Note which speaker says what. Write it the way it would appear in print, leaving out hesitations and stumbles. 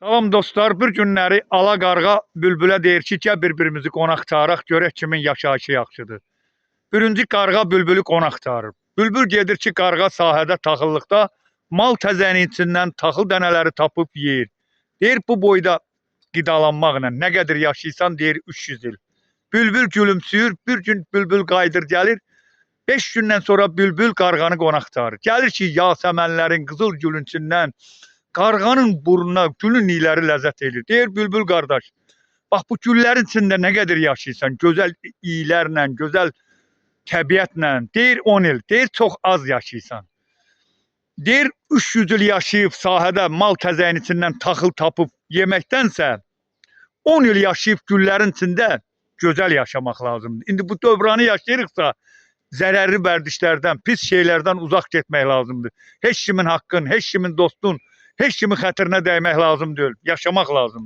Speaker 1: Salam dostlar, bir günləri ala qarğa bülbülə deyir ki, gəl bir-birimizi qonaq çağıraq, görək kimin yaşayışı yaxşıdır. Birinci qarğa bülbülü qonaq çağırır. Bülbül gedir ki, qarğa sahədə taxıllıqda mal təzənin içindən taxıl dənələri tapıb yeyir. Deyir, bu boyda qidalanmaqla nə qədər yaşayırsan, deyir 300 il. Bülbül gülümsüyür, bir gün bülbül qayıdır gəlir, 5 gündən sonra bülbül qarğanı qonaq çağırır. Gəlir ki, yasəmənlərin, qızıl gülün içindən qarğanın burnuna gülün iyləri ləzzət edir. Deyir bülbül qardaş, bax bu güllərin içində nə qədər yaşayırsan, gözəl iylərlə, gözəl təbiətlə. Deyir 10 il, deyir çox az yaşayırsan. Deyir 300 il yaşayıb sahədə mal təzəyin içindən taxıl tapıb yeməkdənsə 10 il yaşayıb güllərin içində gözəl yaşamaq lazımdır. İndi bu dövranı yaşayırıqsa zərərli vərdişlərdən, pis şeylərdən uzaq getmək lazımdır. Heç kimin haqqın, heç kimin dostun, heç kimin xətrinə dəymək lazım deyil. Yaşamaq lazımdır.